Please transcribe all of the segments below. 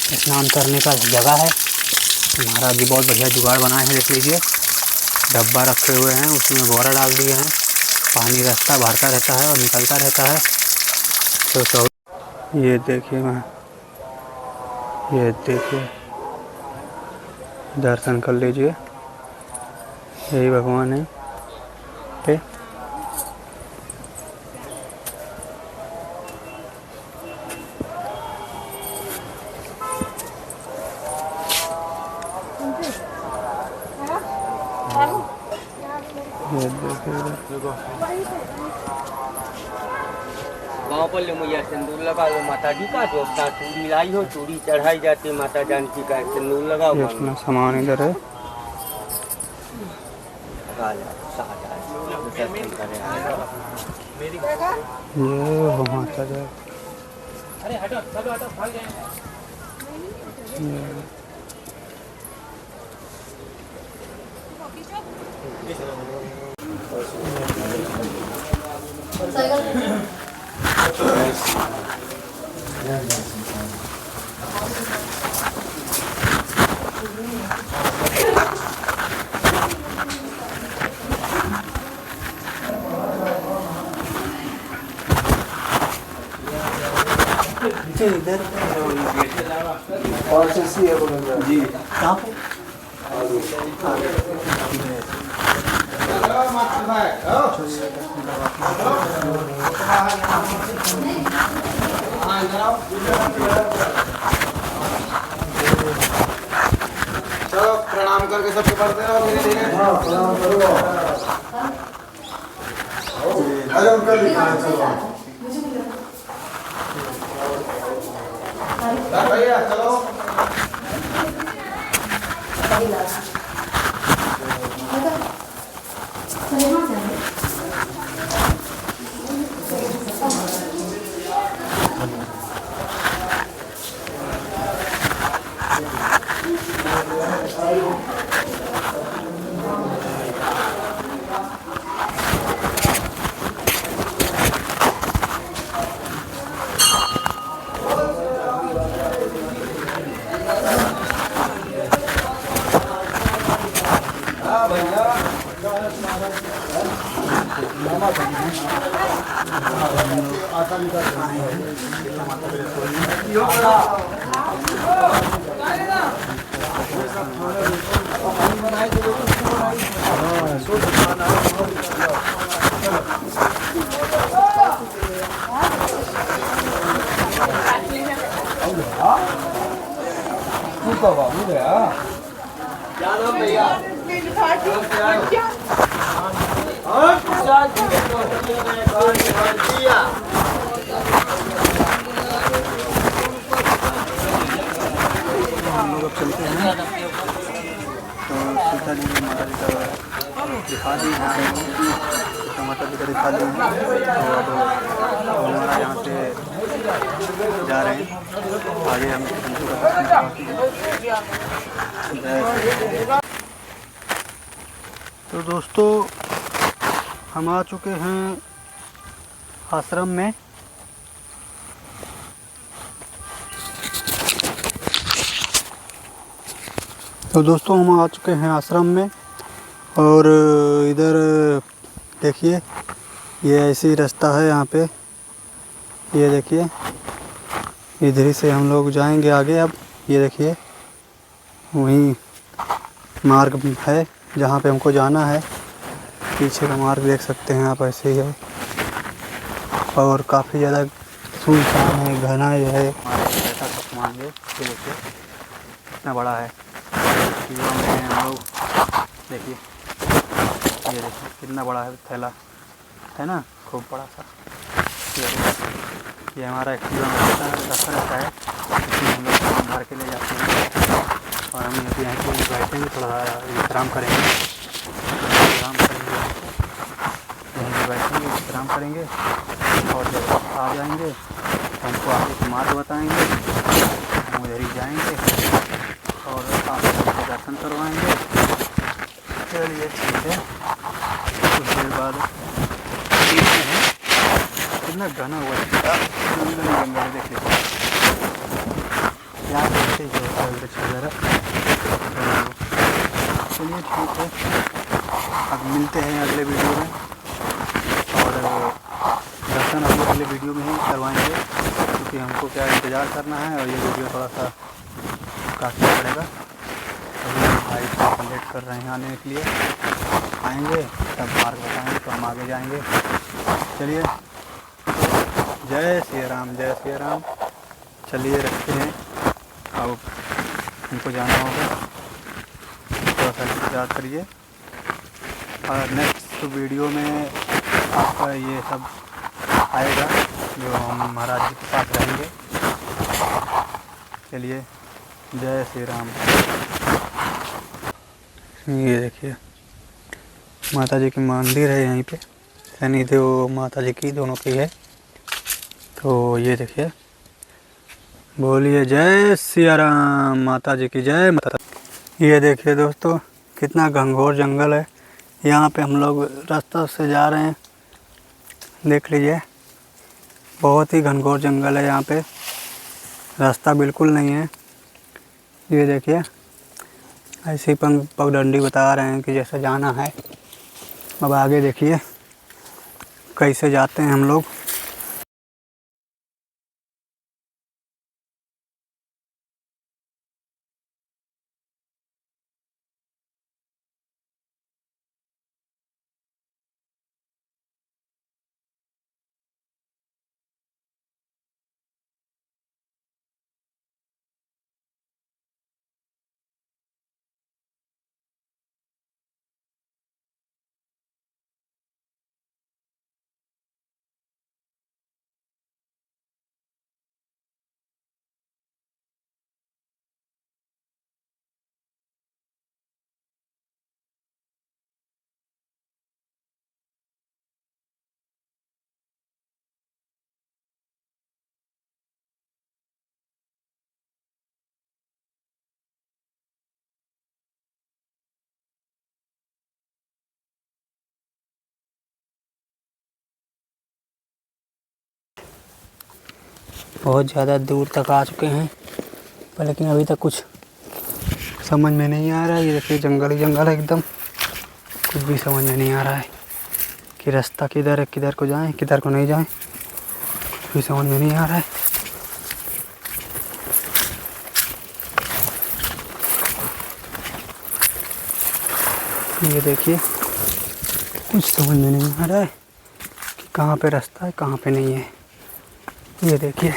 स्नान करने का जगह है। महाराज जी बहुत बढ़िया जुगाड़ बनाए हैं, देख लीजिए। डब्बा रखे हुए हैं, उसमें बोरा डाल दिए हैं, पानी रास्ता भरता रहता है और निकलता रहता है। तो ये देखिए ये देखिए, दर्शन कर लीजिए, यही भगवान है। ठीक, ये देखिए गाँव पर ले मैया सिंदूर लगाओ, माता जी का जो अपना चूड़ी लाई हो, चूड़ी चढ़ाई जाती है माता जानकी का, सिंदूर लगाओ। ये अपना सामान इधर है। ये वहाँ तक है। अरे हटो चलो हटो, भाग जाए। इधर और सी है जी, कहाँ पे? चलो प्रणाम करके सबके पढ़ते रहो धीरे धीरे। प्रणाम करो। अरे उनका लिखा है, चलो भैया चलो। क्या नाम भैया? हम लोग अब चलते हैं तो सीता जी माता जी का दिखा दी, सीता माता जी का दिखा दी। तो अब हमारा यहाँ से जा रहे हैं आगे, हम तो दोस्तों हम आ चुके हैं आश्रम में। तो दोस्तों हम आ चुके हैं आश्रम में और इधर देखिए ये ऐसे ही रास्ता है यहाँ पे, ये देखिए इधर ही से हम लोग जाएंगे आगे। अब ये देखिए वहीं मार्ग है जहाँ पे हमको जाना है, पीछे का मार्ग देख सकते हैं आप, ऐसे ही है और काफ़ी ज़्यादा सुनसान है, घना है। ऐसा सामान ये देखिए कितना बड़ा है, हम लोग देखिए, ये देखिए कितना बड़ा है थैला है ना, खूब बड़ा सा। ये हमारा एक्टिवा में रखा रहता है, इसमें हम लोग सामान भर के ले जाते हैं और हम यहाँ पे बैठेंगे, थोड़ा विश्राम करेंगे, यहीं पर बैठेंगे विश्राम करेंगे और जब आ जाएंगे तो हमको आगे के मार्ग बताएंगे, हम उधर ही जाएंगे और आपको दर्शन करवाएंगे। चलिए ठीक है, कुछ देर बाद कितना घना हुआ है, देखिए यहाँ पे ऐसे ही होता है वृक्ष वगैरह। तो चलिए ठीक है, अब मिलते हैं अगले वीडियो में, और दर्शन अभी अगले वीडियो में ही करवाएंगे, क्योंकि हमको क्या इंतज़ार करना है और ये वीडियो थोड़ा सा काटना पड़ेगा। अभी हम भाई को लेट कर रहे हैं आने के लिए, आएंगे तब मार्ग बताएंगे तो हम आगे जाएंगे। चलिए, जय श्री राम, जय श्री राम। चलिए रखते हैं, अब हमको जाना होगा, थोड़ा सा इंतजार करिए, और नेक्स्ट वीडियो में आपका ये सब आएगा जो हम महाराज जी के साथ रहेंगे। चलिए, जय श्री राम। ये देखिए माता जी की मंदिर है यहीं पे, शनि देव माता जी की दोनों की है। तो ये देखिए, बोलिए जय सिया राम, माता जी की जय माता। ये देखिए दोस्तों, कितना घंघोर जंगल है। यहाँ पे हम लोग रास्ता से जा रहे हैं, देख लीजिए, बहुत ही घंघोर जंगल है यहाँ पे, रास्ता बिल्कुल नहीं है। ये देखिए, ऐसे ही पगडंडी बता रहे हैं कि जैसे जाना है। अब आगे देखिए कैसे जाते हैं हम लोग। बहुत ज़्यादा दूर तक आ चुके हैं, पर लेकिन अभी तक कुछ समझ में नहीं आ रहा है। ये देखिए जंगल ही जंगल है एकदम, कुछ भी समझ में नहीं आ रहा है कि रास्ता किधर है, किधर को जाएं, किधर को नहीं जाएं, कुछ भी समझ में नहीं आ रहा है। ये देखिए, कुछ समझ में नहीं आ रहा है कि कहाँ पे रास्ता है, कहाँ पे नहीं है। ये देखिए,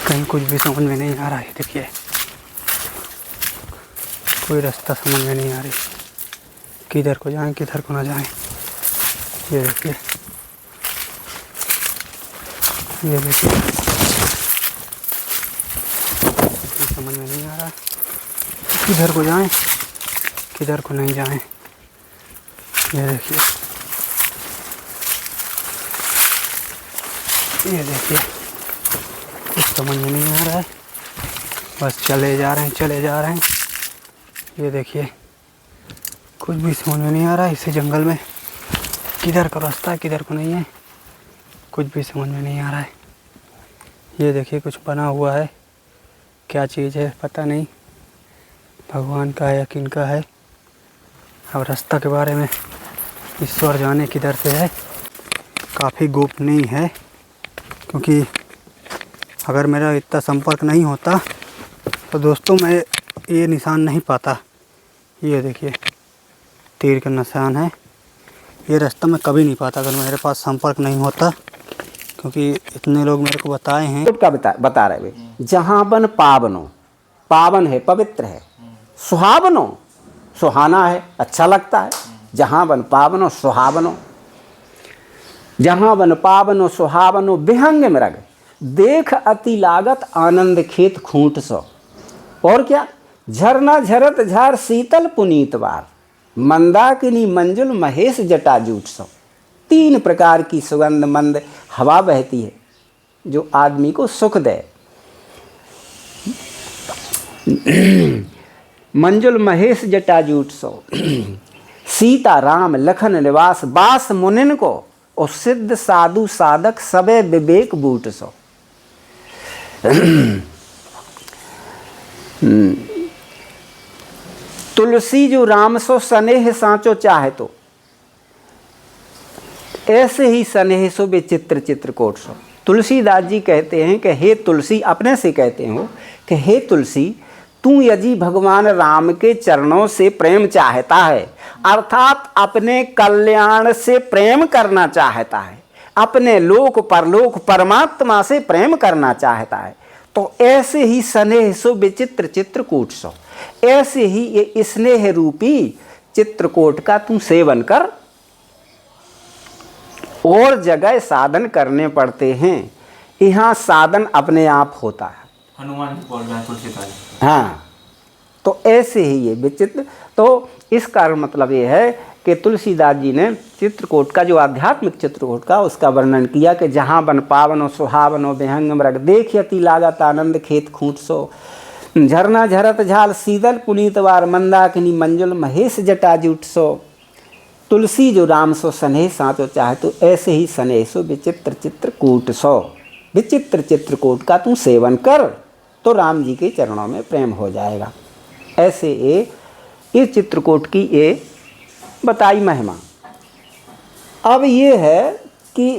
कहीं कुछ भी समझ में नहीं आ रहा है। देखिए, कोई रास्ता समझ में नहीं आ रही, किधर को जाएं, किधर को ना जाएं। ये देखिए, ये देखिए, कुछ समझ में नहीं आ रहा है किधर को जाएं, किधर को नहीं जाएं। ये देखिए, ये देखिए, कुछ समझ में नहीं आ रहा है, बस चले जा रहे हैं, चले जा रहे हैं। ये देखिए, कुछ भी समझ में नहीं आ रहा है इस जंगल में, किधर का रास्ता है, किधर को नहीं है, कुछ भी समझ में नहीं आ रहा है। ये देखिए, कुछ बना हुआ है, क्या चीज़ है पता नहीं, भगवान का है या किन का है। अब रास्ता के बारे में ईश्वर जाने किधर से है, काफ़ी गोपनीय है, क्योंकि अगर मेरा इतना संपर्क नहीं होता तो दोस्तों मैं ये निशान नहीं पाता। ये देखिए, तीर का निशान है, ये रास्ता मैं कभी नहीं पाता अगर मेरे पास संपर्क नहीं होता, क्योंकि इतने लोग मेरे को बताए हैं। का बता रहे वे, जहाँ बन पावनो, पावन है, पवित्र है, सुहावनो, सुहाना है, अच्छा लगता है। जहाँ बन पावनो सुहावनो, जहाँ बन पावनो सुहावनो, विहंग मृग देख अति लागत, आनंद खेत खूंट सो। और क्या, झरना झरत झार शीतल पुनीत वार, मंदाकिनी मंजुल महेश जटा जूट सो। 3 प्रकार की सुगंध मंद हवा बहती है जो आदमी को सुख दे। मंजुल महेश जटा जूट सो, सीता राम लखन निवास, बास मुनिन को, और सिद्ध साधु साधक सबे विवेक बूट सो। तुलसी जो राम सो स्नेह सांचो चाहे तो, ऐसे ही स्नेह सो विचित्र चित्रकोट सो। तुलसीदास जी कहते हैं कि हे तुलसी, अपने से कहते हो कि हे तुलसी, तू यदि भगवान राम के चरणों से प्रेम चाहता है, अर्थात अपने कल्याण से प्रेम करना चाहता है, अपने लोक परलोक परमात्मा से प्रेम करना चाहता है, तो ऐसे ही स्नेह सो विचित्र चित्रकूट सो, ऐसे ही ये स्नेह रूपी चित्रकोट का तू सेवन कर। और जगह साधन करने पड़ते हैं, यहाँ साधन अपने आप होता है। हनुमान जी बोल रहे हैं तुलसीदास जी। हाँ, तो ऐसे ही ये विचित्र, तो इसका मतलब ये है कि तुलसीदास जी ने चित्रकूट का जो आध्यात्मिक चित्रकूट का उसका वर्णन किया कि जहाँ बन पावनो सुहावनो विहंग मृग देखयति लागत आनंद खेत खूंट सो, झरना झरत झाल शीतल पुनीतवार मंदाकिनी मंजुल महेश जटा जूट सो। तुलसी जो राम सो स्नेह साँचो चाहे तो ऐसे ही स्नेह सो विचित्र चित्रकूट सो, विचित्र चित्रकूट का तू सेवन कर तो राम जी के चरणों में प्रेम हो जाएगा। ऐसे इस चित्रकूट की ये बताई महिमा। अब ये है कि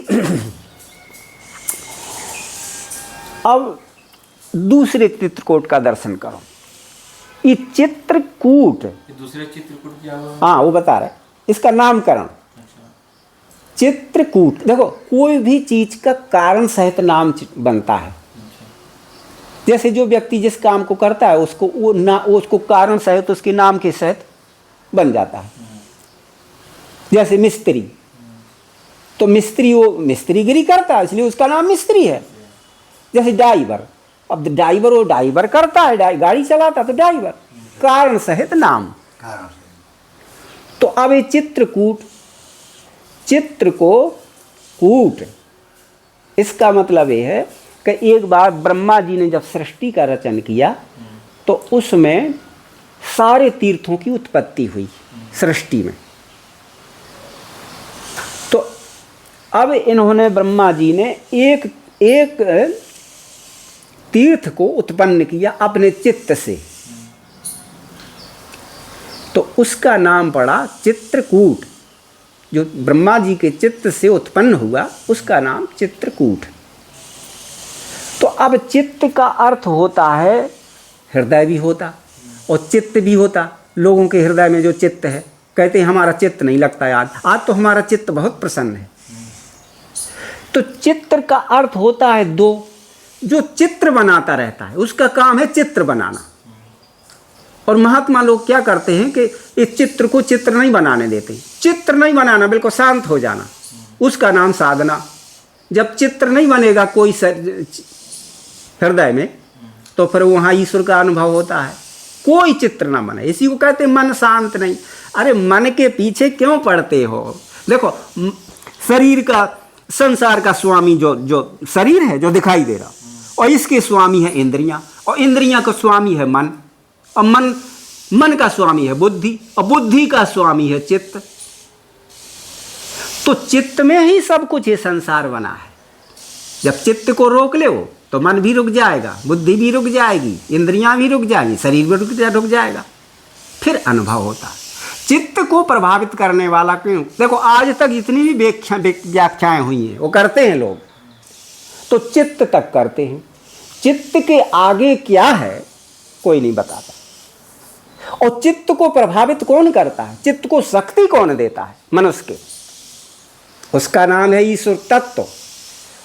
अब दूसरे चित्रकूट का दर्शन करो। ये चित्रकूट, ये दूसरे चित्रकूट क्या हुआ? हाँ वो बता रहे, इसका नामकरण अच्छा। चित्रकूट। देखो कोई भी चीज का कारण सहित नाम बनता है। जैसे जो व्यक्ति जिस काम को करता है उसको उसको कारण सहित उसके नाम के सहित बन जाता है। जैसे मिस्त्री, तो मिस्त्री वो मिस्त्रीगिरी करता है इसलिए उसका नाम मिस्त्री है। जैसे ड्राइवर, अब ड्राइवर वो ड्राइवर करता है, गाड़ी चलाता है तो ड्राइवर, कारण सहित नाम। तो अब ये चित्रकूट, चित्र को कूट, इसका मतलब ये है कि एक बार ब्रह्मा जी ने जब सृष्टि का रचन किया तो उसमें सारे तीर्थों की उत्पत्ति हुई सृष्टि में। तो अब इन्होंने, ब्रह्मा जी ने एक एक तीर्थ को उत्पन्न किया अपने चित्त से, तो उसका नाम पड़ा चित्रकूट। जो ब्रह्मा जी के चित्त से उत्पन्न हुआ उसका नाम चित्रकूट। तो अब चित्त का अर्थ होता है हृदय भी होता और चित्त भी होता। लोगों के हृदय में जो चित्त है, कहते हैं हमारा चित्त नहीं लगता यार, आज तो हमारा चित्त बहुत प्रसन्न है। तो चित्र का अर्थ होता है दो, जो चित्र बनाता रहता है उसका काम है चित्र बनाना। और महात्मा लोग क्या करते हैं कि इस चित्र को चित्र नहीं बनाने देते। चित्र नहीं बनाना, बिल्कुल शांत हो जाना, उसका नाम साधना। जब चित्र नहीं बनेगा कोई हृदय में तो फिर वहाँ ईश्वर का अनुभव होता है। कोई चित्र ना बने, इसी को कहते हैं मन शांत नहीं। अरे मन के पीछे क्यों पड़ते हो? देखो शरीर का, संसार का स्वामी जो शरीर है जो दिखाई दे रहा, और इसके स्वामी है इंद्रियां, और इंद्रियां का स्वामी है मन, और मन का स्वामी है बुद्धि, और बुद्धि का स्वामी है चित्त। तो चित्त में ही सब कुछ ये संसार बना है। जब चित्त को रोक ले वो तो मन भी रुक जाएगा, बुद्धि भी रुक जाएगी, इंद्रियां भी रुक जाएगी, शरीर भी रुक जाएगा, फिर अनुभव होता। चित्त को प्रभावित करने वाला क्यों? देखो आज तक जितनी भी व्याख्याएं हुई हैं वो करते हैं लोग, तो चित्त तक करते हैं। चित्त के आगे क्या है कोई नहीं बताता। और चित्त को प्रभावित कौन करता है, चित्त को शक्ति कौन देता है मनुष्य के, उसका नाम है ईश्वर तत्व।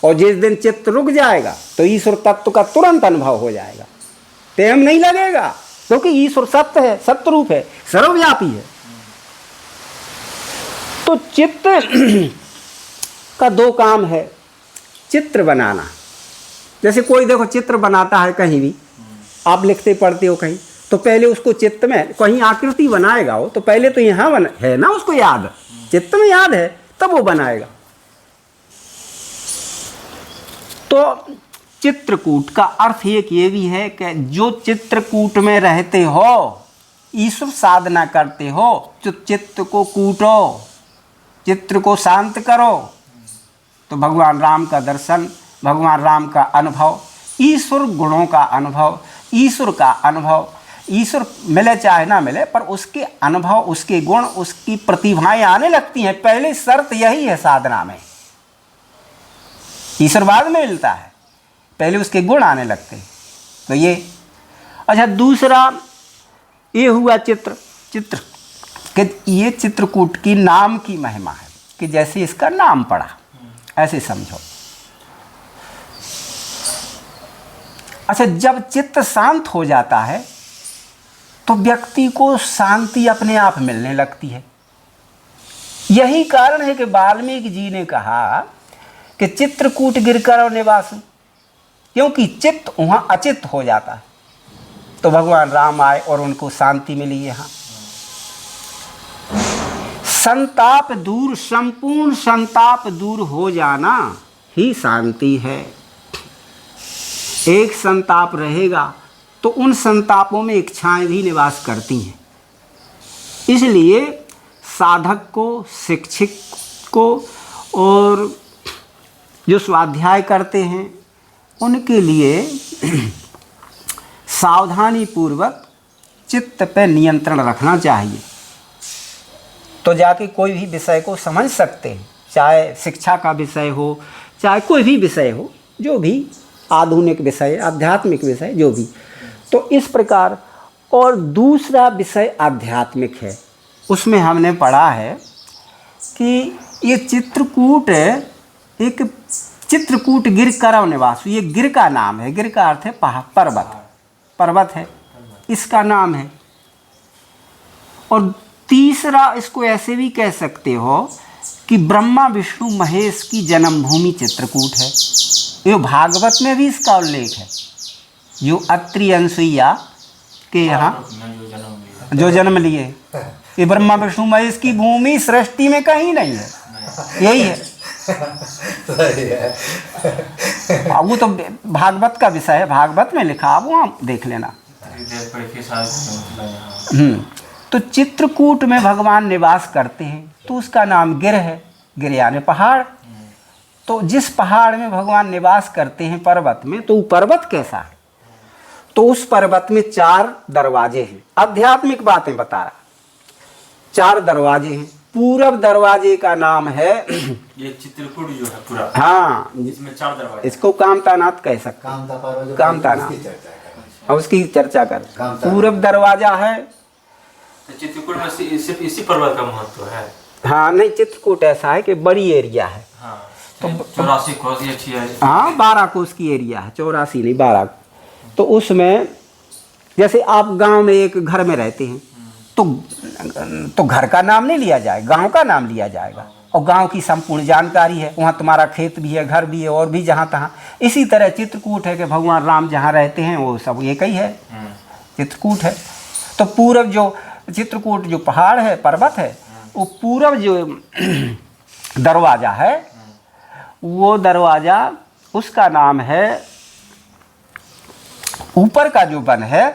और जिस दिन चित्त रुक जाएगा तो ईश्वर तत्व का तुरंत अनुभव हो जाएगा, टाइम नहीं लगेगा, क्योंकि ईश्वर सत्य है, सत्य रूप है, सर्वव्यापी है। तो चित्त का दो काम है, चित्र बनाना। जैसे कोई देखो चित्र बनाता है, कहीं भी आप लिखते पढ़ते हो कहीं, तो पहले उसको चित्त में कहीं आकृति बनाएगा हो तो पहले तो यहाँ है ना, उसको याद, चित्त में याद है तब वो बनाएगा। तो चित्रकूट का अर्थ एक ये भी है कि जो चित्रकूट में रहते हो, ईश्वर साधना करते हो, तो चित्त को कूटो, चित्र को शांत करो, तो भगवान राम का दर्शन, भगवान राम का अनुभव ईश्वर गुणों का अनुभव, ईश्वर का अनुभव, ईश्वर मिले चाहे ना मिले पर उसके अनुभव, उसके गुण, उसकी प्रतिभाएं आने लगती हैं। पहली शर्त यही है साधना में। ईश्वर बाद में मिलता है, पहले उसके गुण आने लगते हैं। तो ये अच्छा, दूसरा ये हुआ चित्र कि ये चित्रकूट की नाम की महिमा है कि जैसे इसका नाम पड़ा, ऐसे समझो। अच्छा, जब चित्त शांत हो जाता है तो व्यक्ति को शांति अपने आप मिलने लगती है। यही कारण है कि वाल्मीकि जी ने कहा कि चित्रकूट गिरकर निवासु, क्योंकि चित्त वहाँ अचित्त हो जाता है। तो भगवान राम आए और उनको शांति मिली। यहाँ संताप दूर, संपूर्ण संताप दूर हो जाना ही शांति है। एक संताप रहेगा तो उन संतापों में इच्छाएं भी निवास करती हैं। इसलिए साधक को, शिक्षक को और जो स्वाध्याय करते हैं उनके लिए सावधानी पूर्वक चित्त पे नियंत्रण रखना चाहिए, तो जाके कोई भी विषय को समझ सकते हैं। चाहे शिक्षा का विषय हो, चाहे कोई भी विषय हो, जो भी आधुनिक विषय, आध्यात्मिक विषय, जो भी। तो इस प्रकार। और दूसरा विषय आध्यात्मिक है। उसमें हमने पढ़ा है कि ये चित्रकूट, एक चित्रकूट गिर करव निवास, ये गिर का नाम है। गिर का अर्थ है पर्वत, पर्वत है, इसका नाम है। और तीसरा इसको ऐसे भी कह सकते हो कि ब्रह्मा विष्णु महेश की जन्मभूमि चित्रकूट है। ये भागवत में भी इसका उल्लेख है। जो अत्रि अनसुईया के यहाँ जो जन्म लिए, ये ब्रह्मा विष्णु महेश की भूमि सृष्टि में कहीं नहीं है, यही है। वो तो भागवत का विषय है, भागवत में लिखा, आप वहाँ देख लेना। तो चित्रकूट में भगवान निवास करते हैं, तो उसका नाम गिर है। गिर यानी पहाड़। तो जिस पहाड़ में भगवान निवास करते हैं, पर्वत में, तो वो पर्वत कैसा है? तो उस पर्वत में 4 दरवाजे हैं। आध्यात्मिक बातें बता रहा। 4 दरवाजे हैं। पूरब दरवाजे का नाम है, ये चित्रकूट जो है पूरा, हाँ, इसमें 4 दरवाजे। इसको कामतानाथ कह सकते हैं। कामतानाथ, और उसकी चर्चा कर। पूरब दरवाजा है। तो चित्रकूट में सिर्फ इसी पर्वत का महत्व है? हाँ, नहीं, चित्रकूट ऐसा है कि बड़ी एरिया है। हाँ, तो 84 कोस ये अच्छी है। हाँ, 12 कोस की एरिया है, 84 नहीं, 12। तो उसमें जैसे आप गांव में एक घर में रहते हैं, तो घर का नाम नहीं लिया जाएगा, गांव का नाम लिया जाएगा। और गांव की संपूर्ण जानकारी है, वहाँ तुम्हारा खेत भी है, घर भी है, और भी जहाँ तहाँ। इसी तरह चित्रकूट है कि भगवान राम जहाँ रहते हैं वो सब एक ही है, चित्रकूट है। तो पूरब जो चित्रकूट जो पहाड़ है, पर्वत है, वो पूरब जो दरवाज़ा है, वो दरवाज़ा, उसका नाम है, ऊपर का जो वन है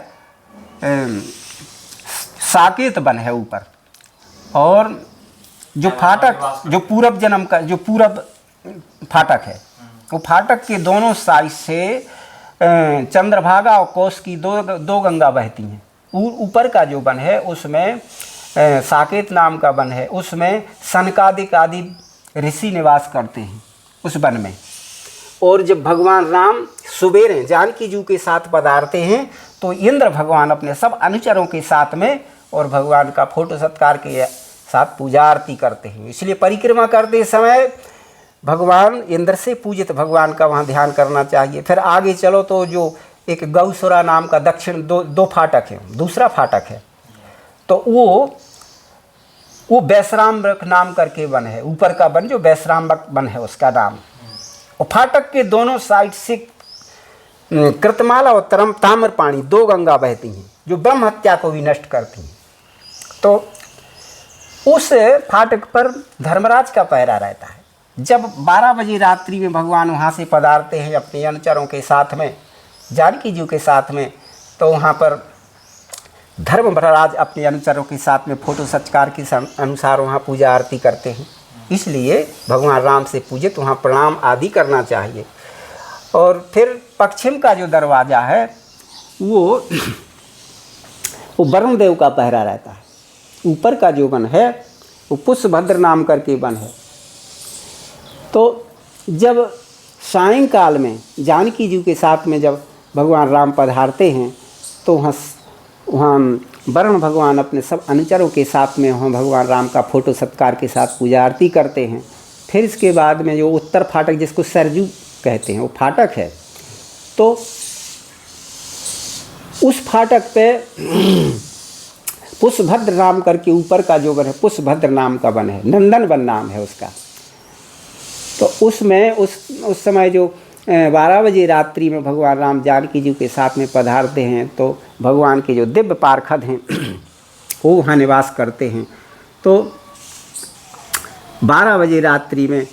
साकेत वन है ऊपर। और जो फाटक, जो पूरब जन्म का जो पूरब फाटक है, वो फाटक के दोनों साइड से चंद्रभागा और कोस की दो गंगा बहती हैं। ऊपर का जो वन है उसमें साकेत नाम का वन है, उसमें सनकादिक आदि ऋषि निवास करते हैं उस वन में। और जब भगवान राम सुबेरे जानकी जी के साथ पधारते हैं, तो इंद्र भगवान अपने सब अनुचरों के साथ में और भगवान का फोटो सत्कार के साथ पूजा आरती करते हैं। इसलिए परिक्रमा करते समय भगवान इंद्र से पूजित भगवान का वहाँ ध्यान करना चाहिए। फिर आगे चलो तो जो एक गौसुरा नाम का दक्षिण दो फाटक है, दूसरा फाटक है, तो वो वैश्राम्बक नाम करके वन है। ऊपर का वन जो वैश्राम्बक वन है उसका नाम। और फाटक के दोनों साइड से कृतमाला और ताम्रपाणी 2 गंगा बहती हैं, जो ब्रह्म हत्या को भी नष्ट करती हैं। तो उस फाटक पर धर्मराज का पहरा रहता है। जब 12 बजे रात्रि में भगवान वहाँ से पधारते हैं अपने अनुचरों के साथ में, जानकी जी के साथ में, तो वहाँ पर धर्मराज अपने अनुचरों के साथ में फोटो सत्कार के अनुसार वहाँ पूजा आरती करते हैं। इसलिए भगवान राम से पूजित वहाँ प्रणाम आदि करना चाहिए। और फिर पश्चिम का जो दरवाज़ा है वो वरुण देव का पहरा रहता है। ऊपर का जो वन है वो पुष्पभद्र नाम करके वन है। तो जब सायंकाल में जानकी जी के साथ में जब भगवान राम पधारते हैं तो वहाँ वरुण भगवान अपने सब अनुचरों के साथ में वहाँ भगवान राम का फोटो सत्कार के साथ पूजा आरती करते हैं। फिर इसके बाद में जो उत्तर फाटक जिसको सरजू कहते हैं वो फाटक है, तो उस फाटक पे पुष्पभद्र नाम करके ऊपर का जो वन है पुष्पभद्र नाम का वन है, नंदन वन नाम है उसका। तो उसमें उस समय जो 12 बजे रात्रि में भगवान राम जानकी जी के साथ में पधारते हैं तो भगवान के जो दिव्य पार्षद हैं वो वहाँ निवास करते हैं। तो 12 बजे रात्रि में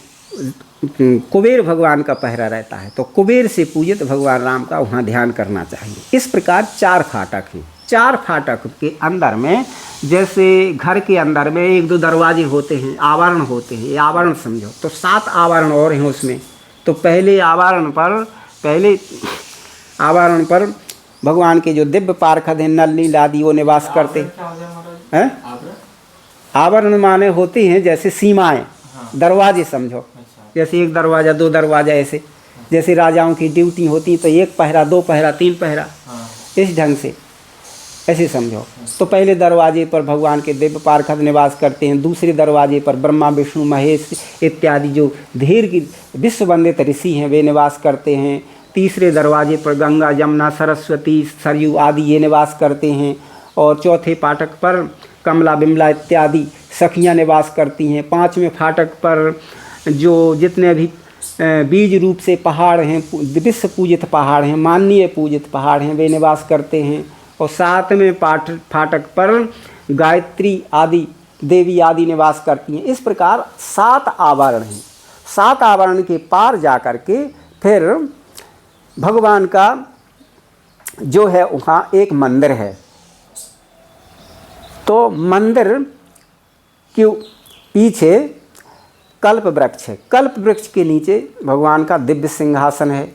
कुबेर भगवान का पहरा रहता है, तो कुबेर से पूजित भगवान राम का वहाँ ध्यान करना चाहिए। इस प्रकार 4 फाटक हैं। 4 फाटक के अंदर में जैसे घर के अंदर में 1-2 दरवाजे होते हैं, आवरण होते हैं, ये आवरण समझो, तो 7 आवरण और हैं उसमें। तो पहले आवरण पर भगवान के जो दिव्य पार्षद हैं नल नील आदि वो निवास करते हैं। आवरण माने होती हैं जैसे सीमाएं, दरवाजे समझो, जैसे 1 दरवाज़ा 2 दरवाज़ा, ऐसे जैसे राजाओं की ड्यूटी होती तो 1 पहरा 2 पहरा 3 पहरा, इस ढंग से ऐसे समझो। तो पहले दरवाजे पर भगवान के दिव्य पार्षद निवास करते हैं, दूसरे दरवाजे पर ब्रह्मा विष्णु महेश इत्यादि जो धीर की विश्व वंदित ऋषि हैं वे निवास करते हैं। तीसरे दरवाजे पर गंगा जमुना सरस्वती सरयू आदि ये निवास करते हैं। और चौथे फाटक पर कमला बिमला इत्यादि सखियाँ निवास करती हैं। 5वें फाटक पर जो जितने भी बीज रूप से पहाड़ हैं, विश्व पूजित पहाड़ हैं, माननीय पूजित पहाड़ हैं, वे निवास करते हैं। और 7वें फाटक पर गायत्री आदि देवी आदि निवास करती हैं। इस प्रकार 7 आवरण हैं। 7 आवरण के पार जा कर के फिर भगवान का जो है वहाँ एक मंदिर है। तो मंदिर के पीछे कल्प वृक्ष है। कल्प वृक्ष के नीचे भगवान का दिव्य सिंहासन है।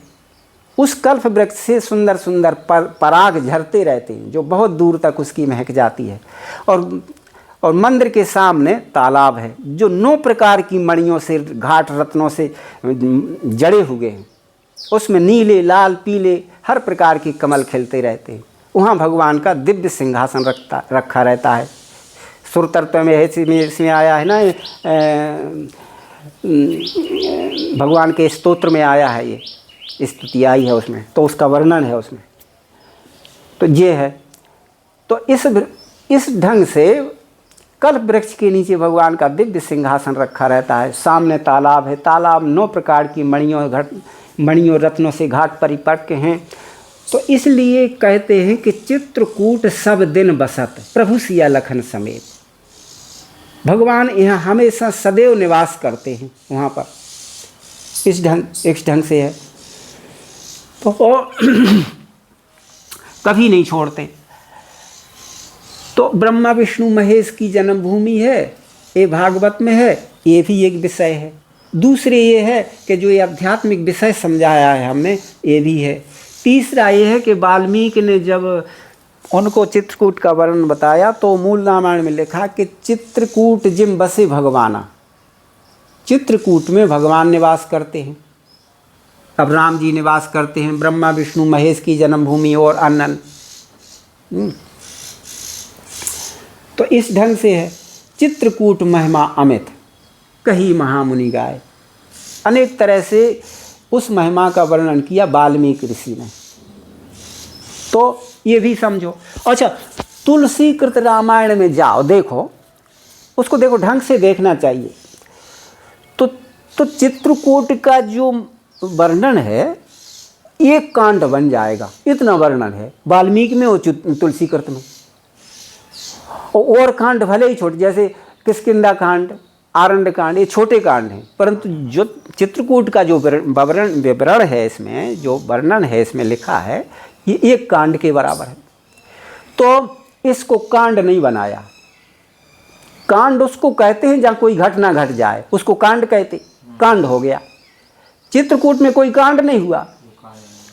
उस कल्प वृक्ष से सुंदर सुंदर पराग झरते रहते हैं जो बहुत दूर तक उसकी महक जाती है। और मंदिर के सामने तालाब है जो 9 प्रकार की मणियों से घाट रत्नों से जड़े हुए हैं। उसमें नीले लाल पीले हर प्रकार के कमल खिलते रहते हैं। वहाँ भगवान का दिव्य सिंहासन रखा रहता है। सुरतत्व में इसमें आया है ना, भगवान के स्तोत्र में आया है, ये स्तुति आई है उसमें, तो उसका वर्णन है उसमें। तो ये है। तो इस ढंग से कल्प वृक्ष के नीचे भगवान का दिव्य सिंहासन रखा रहता है। सामने तालाब है। तालाब 9 प्रकार की मणियों रत्नों से घाट परिपक्व हैं। तो इसलिए कहते हैं कि चित्रकूट सब दिन बसत प्रभु सिया लखन समेत। भगवान यहाँ हमेशा सदैव निवास करते हैं वहाँ पर। इस ढंग से है। तो कभी नहीं छोड़ते। तो ब्रह्मा विष्णु महेश की जन्मभूमि है, ये भागवत में है, ये भी एक विषय है। दूसरे ये है कि जो ये आध्यात्मिक विषय समझाया है हमने, ये भी है। तीसरा ये है कि वाल्मीकि ने जब उनको चित्रकूट का वर्णन बताया तो मूल रामायण में लिखा कि चित्रकूट जिम बसे भगवाना। चित्रकूट में भगवान निवास करते हैं। अब राम जी निवास करते हैं, ब्रह्मा विष्णु महेश की जन्मभूमि और अनंत। तो इस ढंग से है। चित्रकूट महिमा अमित कही महामुनि गाय। अनेक तरह से उस महिमा का वर्णन किया वाल्मीकि ऋषि ने। तो ये भी समझो। अच्छा, तुलसी कृत रामायण में जाओ, देखो उसको, देखो ढंग से देखना चाहिए। तो चित्रकूट का जो वर्णन है एक कांड बन जाएगा, इतना वर्णन है वाल्मीकि में और तुलसी कृत में। और कांड भले ही छोटे, जैसे किष्किंधा कांड, आरण्य कांड, ये छोटे कांड हैं, परंतु जो चित्रकूट का जो विवरण है इसमें, जो वर्णन है इसमें लिखा है, ये एक कांड के बराबर है। तो इसको कांड नहीं बनाया। कांड उसको कहते हैं जहाँ कोई घटना घट जाए, उसको कांड कहते, कांड हो गया। चित्रकूट में कोई कांड नहीं हुआ,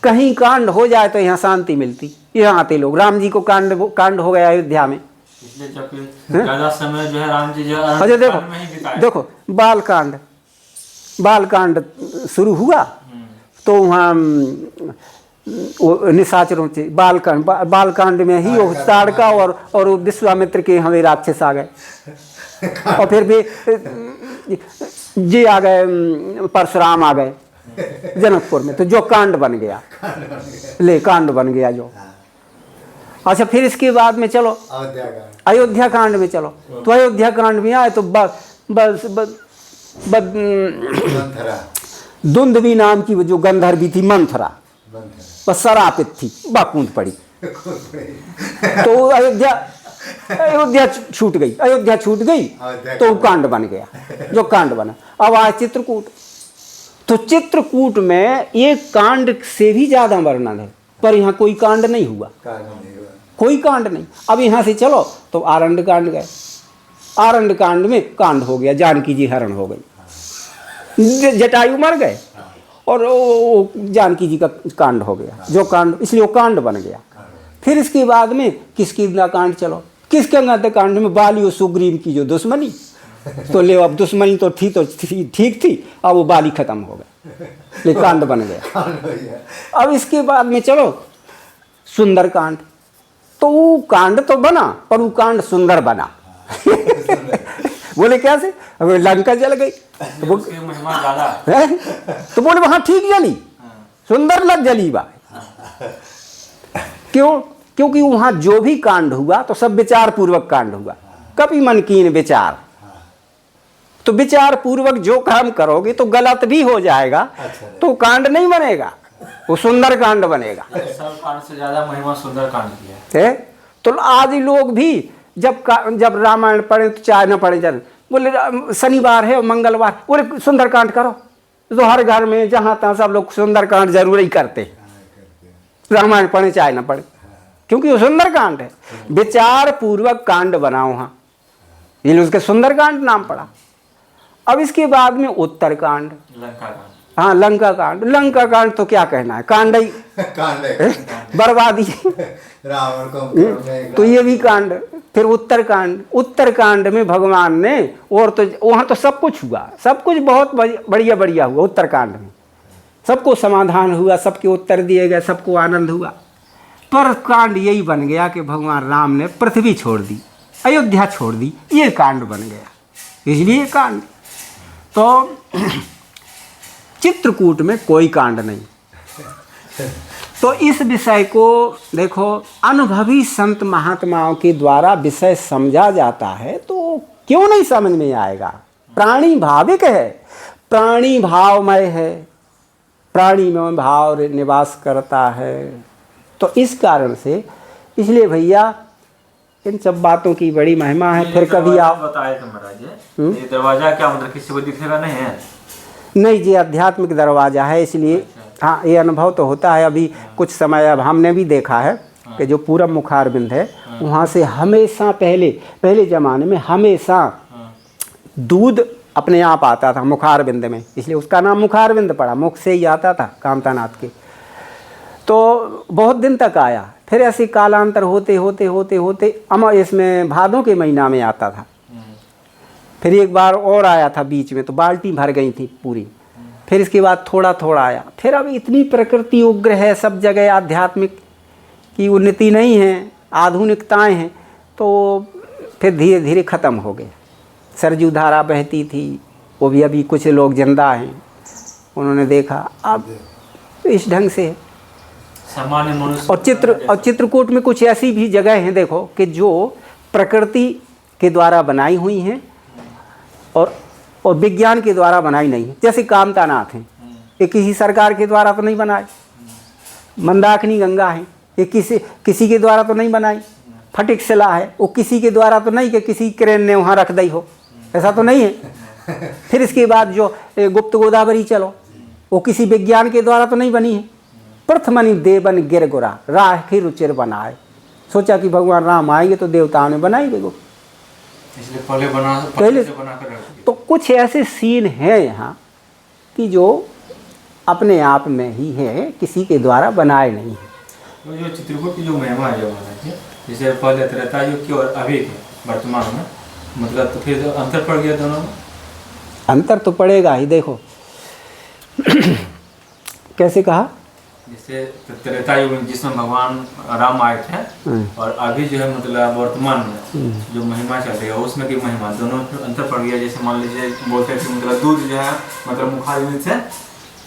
कहीं कांड हो जाए तो यहाँ शांति मिलती, यहाँ आते लोग। राम जी को कांड हो गया अयोध्या में, इसलिए जब ज्यादा समय जो है राम जी जो है अच्छा कांड में ही बिताए। देखो बाल कांड शुरू हुआ तो वहाँ वो निशाचरों से बाल कांड में ही वो ताड़का और विश्वामित्र के हमें राक्षस आ गए, और फिर भी जी आ गए, परशुराम आ गए जनकपुर में, तो जो कांड बन गया, कांड बन गया जो। अच्छा फिर इसके बाद में चलो अयोध्या कांड में चलो, तो अयोध्या कांड में आए तो दुंदवी नाम की वो जो गंधर्वी थी मंथरा, बस शरापित थी, कूद पड़ी तो अयोध्या छूट गई तो कांड बन गया जो कांड बना। अब आए चित्रकूट, तो चित्रकूट में एक कांड से भी ज्यादा वर्णन है, पर यहाँ कोई कांड नहीं हुआ, कोई कांड नहीं। अब यहाँ से चलो तो आरण्य कांड गए, आरण्य कांड में कांड हो गया, जानकी जी हरण हो गई, जटायु मर गए और जानकी जी का कांड हो गया जो कांड, इसलिए वो कांड बन गया। फिर इसके बाद में किसकिंधा कांड चलो, किसकिंधा कांड में बाली और सुग्रीव की जो दुश्मनी, तो ले अब दुश्मनी तो ठीक थी, अब वो बाली खत्म हो गए, ले कांड बन गया। अब इसके बाद में चलो सुंदर कांड, तो वो कांड तो बना पर वो कांड सुंदर बना बोले कैसे, अब लंका जल गई तो महिमा ज्यादा है, तो बोले वहां ठीक जली, सुंदर लग जली बा। क्यों? क्योंकि वहां जो भी कांड हुआ तो सब विचार पूर्वक कांड हुआ, कभी मन कीन विचार, तो विचार पूर्वक जो काम करोगे तो गलत भी हो जाएगा, तो कांड नहीं बनेगा, वो सुंदर कांड बनेगा। सब कांड से ज्यादा महिमा सुंदर कांड की है। तो आज लोग भी जब रामायण पढ़े तो चाहे न पढ़े जाए, बोले शनिवार है और मंगलवार, बोले सुंदर कांड करो, तो हर घर में जहाँ तहाँ सब लोग सुंदर कांड जरूर ही करते हैं, रामायण पढ़े चाहे न पढ़े, क्योंकि वो सुंदर कांड है, विचार पूर्वक कांड बनाओ वहाँ, ये उसके सुंदर कांड नाम पड़ा। अब इसके बाद में उत्तर कांड, लंका कांड, हाँ लंका कांड तो क्या कहना है, कांड ही बर्बादी रावण को, तो ये भी कांड। फिर उत्तर कांड में भगवान ने, और तो वहाँ तो सब कुछ हुआ, सब कुछ बहुत बढ़िया हुआ उत्तर कांड में, सबको समाधान हुआ, सबके उत्तर दिए गए, सबको आनंद हुआ। पर कांड यही बन गया कि भगवान राम ने पृथ्वी छोड़ दी, अयोध्या छोड़ दी, ये कांड बन गया, इसलिए कांड। तो चित्रकूट में कोई कांड नहीं। तो इस विषय को देखो, अनुभवी संत महात्माओं के द्वारा विषय समझा जाता है तो क्यों नहीं समझ में आएगा। प्राणी भाविक है, प्राणी भावमय है, प्राणी में भाव निवास करता है, तो इस कारण से, इसलिए भैया इन सब बातों की बड़ी महिमा है। फिर कभी आप बताए थे महाराज, ये दरवाजा क्या मतलब किसी को दिखेगा नहीं है? नहीं जी, आध्यात्मिक दरवाजा है, इसलिए हाँ ये अनुभव तो होता है। अभी कुछ समय अब हमने भी देखा है कि जो पूरब मुखारबिंद है वहाँ से हमेशा पहले ज़माने में हमेशा दूध अपने आप आता था मुखारबिंद में, इसलिए उसका नाम मुखारबिंद पड़ा, मुख से ही आता था कामतानाथ के। तो बहुत दिन तक आया, फिर ऐसे कालांतर होते होते इसमें भादों के महीना में आता था। फिर एक बार और आया था बीच में, तो बाल्टी भर गई थी पूरी। फिर इसके बाद थोड़ा आया। फिर अब इतनी प्रकृति उग्र है, सब जगह आध्यात्मिक की उन्नति नहीं है, आधुनिकताएं हैं, तो फिर धीरे धीरे ख़त्म हो गए। सरजू धारा बहती थी, वो भी अभी कुछ लोग जिंदा हैं, उन्होंने देखा। अब इस ढंग से सामान्य मनुष्य और चित्रकूट में कुछ ऐसी भी जगह हैं देखो कि जो प्रकृति के द्वारा बनाई हुई हैं और विज्ञान के द्वारा बनाई नहीं है। जैसे कामतानाथ हैं, ये किसी सरकार के द्वारा तो नहीं बनाए। मंदाकिनी गंगा है, ये किसी के द्वारा तो नहीं बनाई। फटिक शिला है, वो किसी के द्वारा तो नहीं कि किसी क्रेन ने वहाँ रख दी हो, ऐसा तो नहीं है। फिर इसके बाद जो गुप्त गोदावरी चलो, वो किसी विज्ञान के द्वारा तो नहीं बनी है। प्रथमनि देवन गिरगुरा राखी रुचिर बनाए, सोचा कि भगवान राम आएंगे तो देवताओं ने बनाई देखो, इसलिए पहले बना कर। तो कुछ ऐसे सीन हैं यहाँ कि जो अपने आप में ही है, किसी के द्वारा बनाए नहीं है। वो जो चित्रकूट की जो महिमा है जो महाराज जी, जैसे पहले त्रेता युग की और अभी के वर्तमान में, मतलब तो फिर अंतर पड़ गया दोनों में। अंतर तो पड़ेगा ही। देखो कैसे कहा, जैसे त्रेता युग में जिसमें भगवान राम आए थे और अभी जो है मतलब वर्तमान में जो महिमा चल रही है उसमें की महिमा, दोनों में अंतर पड़ गया। जैसे मान लीजिए बोलते थे मतलब दूध जो है मतलब मुखाग्नि से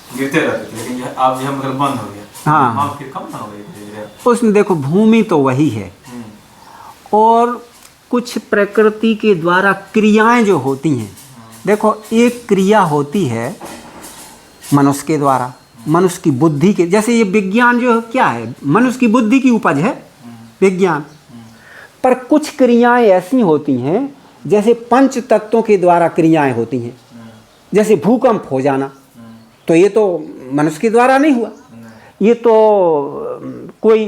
गिरते रहते थे, लेकिन अब जो है मतलब बंद हो गया। हाँ, फिर कम ना हो गई धीरे-धीरे। उसमें देखो भूमि तो वही है और कुछ प्रकृति के द्वारा क्रियाएं जो होती हैं। देखो एक क्रिया होती है मनुष्य के द्वारा, मनुष्य की बुद्धि के, जैसे ये विज्ञान जो क्या है, मनुष्य की बुद्धि की उपज है विज्ञान। पर कुछ क्रियाएं ऐसी होती हैं जैसे पंच तत्वों के द्वारा क्रियाएं होती हैं। जैसे भूकंप हो जाना, तो ये तो मनुष्य के द्वारा नहीं हुआ, ये तो कोई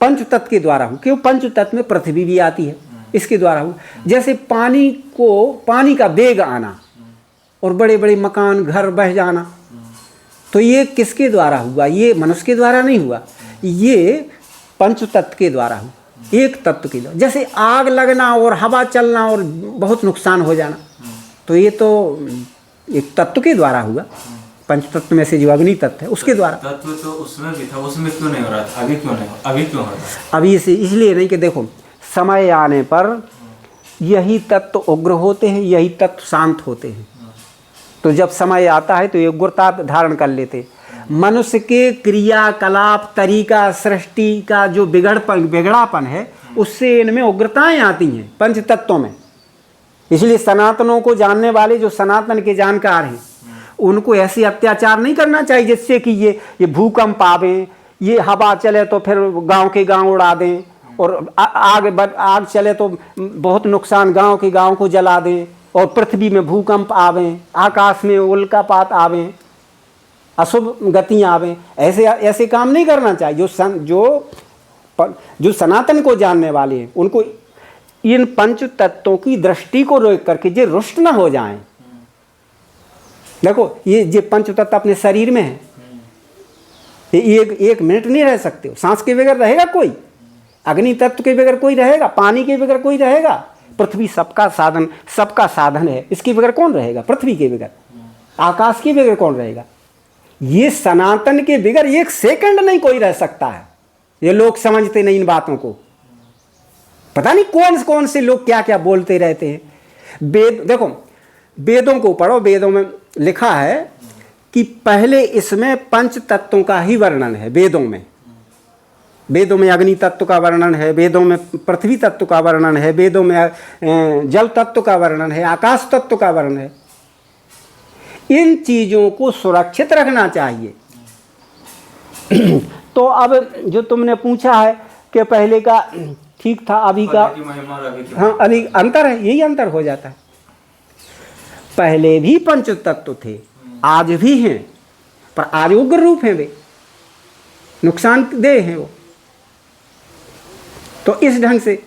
पंच तत्व के द्वारा हुआ। क्यों? पंच तत्व में पृथ्वी भी आती है, इसके द्वारा हुआ। जैसे पानी का वेग आना और बड़े बड़े मकान घर बह जाना, तो ये किसके द्वारा हुआ? ये मनुष्य के द्वारा नहीं हुआ, ये पंच तत्व के द्वारा हुआ, एक तत्व के द्वारा। जैसे आग लगना और हवा चलना और बहुत नुकसान हो जाना, तो ये तो एक तत्व के द्वारा हुआ। पंच तत्व में से जो अग्नि तत्व है उसके द्वारा। तत्व तो उसमें भी था, उसमें क्यों नहीं हो रहा था? अभी क्यों नहीं, अभी क्यों हो रहा है? अभी इसलिए नहीं कि देखो समय आने पर यही तत्व उग्र होते हैं, यही तत्व शांत होते हैं। तो जब समय आता है तो ये उग्रता धारण कर लेते। मनुष्य के क्रियाकलाप तरीका सृष्टि का जो बिगड़ापन है उससे इनमें उग्रताएं आती हैं पंच तत्वों में। इसलिए सनातनों को जानने वाले जो सनातन के जानकार हैं उनको ऐसे अत्याचार नहीं करना चाहिए जिससे कि ये भूकंप आवे, ये हवा चले तो फिर गांव के गांव उड़ा दें, और आग चले तो बहुत नुकसान गांव के गांव को जला दें, और पृथ्वी में भूकंप आवें, आकाश में उल्कापात आवें, अशुभ गतियाँ आवें। ऐसे काम नहीं करना चाहिए। जो सनातन को जानने वाले हैं उनको इन पंच तत्वों की दृष्टि को रोक करके जे रुष्ट न हो जाएं। देखो ये पंच तत्व अपने शरीर में है, ये एक मिनट नहीं रह सकते हो। सांस के बगैर रहेगा कोई? अग्नि तत्व के बगैर कोई रहेगा? पानी के बगैर कोई रहेगा? पृथ्वी सबका साधन है, इसके बगैर कौन रहेगा? पृथ्वी के बगैर, आकाश के बगैर कौन रहेगा? ये सनातन के बगैर एक सेकंड नहीं कोई रह सकता है। ये लोग समझते नहीं इन बातों को। पता नहीं कौन से लोग क्या क्या बोलते रहते हैं। देखो वेदों को पढ़ो, वेदों में लिखा है कि पहले इसमें पंच तत्वों का ही वर्णन है। वेदों में अग्नि तत्व का वर्णन है, वेदों में पृथ्वी तत्व का वर्णन है, वेदों में जल तत्व का वर्णन है, आकाश तत्व का वर्णन है। इन चीज़ों को सुरक्षित रखना चाहिए। तो अब जो तुमने पूछा है कि पहले का ठीक था, अभी का, हाँ अभी अंतर है, यही अंतर हो जाता है। पहले भी पंच तत्व थे, आज भी हैं, पर आज उग्र रूप हैं, वे नुकसानदेह हैं वो। तो इस ढंग से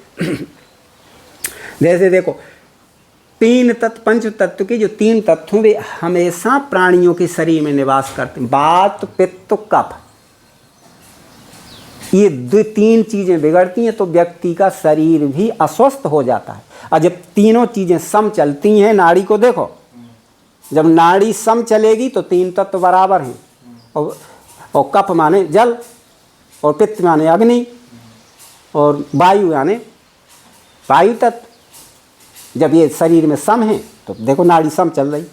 जैसे देखो तीन तत्व, पंच तत्व के जो तीन तत्व वे हमेशा प्राणियों के शरीर में निवास करते हैं। वात पित्त कफ, ये तीन चीजें बिगड़ती हैं तो व्यक्ति का शरीर भी अस्वस्थ हो जाता है। और जब तीनों चीजें सम चलती हैं, नाड़ी को देखो, जब नाड़ी सम चलेगी तो तीन तत्व बराबर हैं, और कफ माने जल, और पित्त माने अग्नि, और वायु यानी वायु तत्व। जब ये शरीर में सम है तो देखो नाड़ी सम चल रही,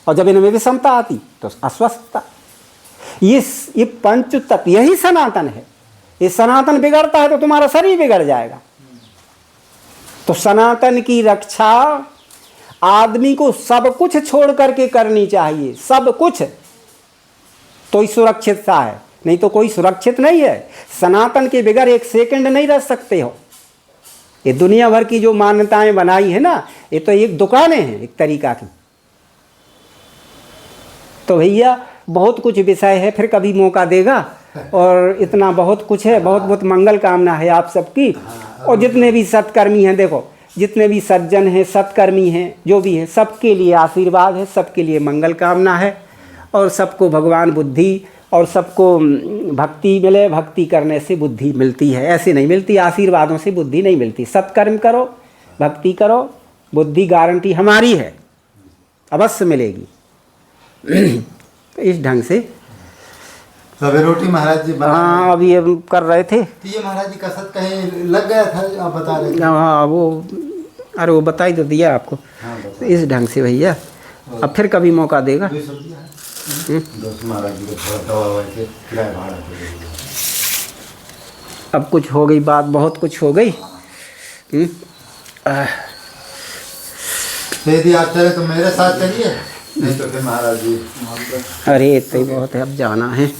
और जब इनमें विषमता आती तो अस्वस्थता। ये पंच तत्व यही सनातन है। ये सनातन बिगड़ता है तो तुम्हारा शरीर बिगड़ जाएगा। तो सनातन की रक्षा आदमी को सब कुछ छोड़ करके करनी चाहिए, सब कुछ, तो ही सुरक्षितता है, नहीं तो कोई सुरक्षित नहीं है। सनातन के बगैर एक सेकंड नहीं रह सकते हो। ये दुनिया भर की जो मान्यताएं बनाई है ना, ये तो एक दुकानें हैं एक तरीका की। तो भैया बहुत कुछ विषय है, फिर कभी मौका देगा, और इतना बहुत कुछ है। बहुत बहुत मंगल कामना है आप सबकी, और जितने भी सत्कर्मी हैं, देखो जितने भी सज्जन हैं, सत्कर्मी हैं, जो भी हैं, सबके लिए आशीर्वाद है, सबके लिए मंगल कामना है। और सबको भगवान बुद्धि और सबको भक्ति मिले। भक्ति करने से बुद्धि मिलती है, ऐसे नहीं मिलती, आशीर्वादों से बुद्धि नहीं मिलती। सत्कर्म करो, भक्ति करो, बुद्धि गारंटी हमारी है, अवश्य मिलेगी। इस ढंग से अभी रोटी महाराज जी बना हाँ अभी हम कर रहे थे। तो ये महाराज जी कसरत कहीं लग गया था, आप बता रहे थे। हाँ वो अरे वो बता ही तो दिया आपको। हाँ, तो इस ढंग से भैया अब फिर कभी मौका देगा। 200 रुपया है। दोस्त महाराज जी को थोड़ा दवा ववा के किराया भाड़ा दे देंगे। अब कुछ हो गई बात, बहुत कुछ हो गई। तो यदि आप चले तो मेरे साथ चलिए, नहीं तो फिर महाराज जी अरे इतना ही बहुत है, अब जाना है।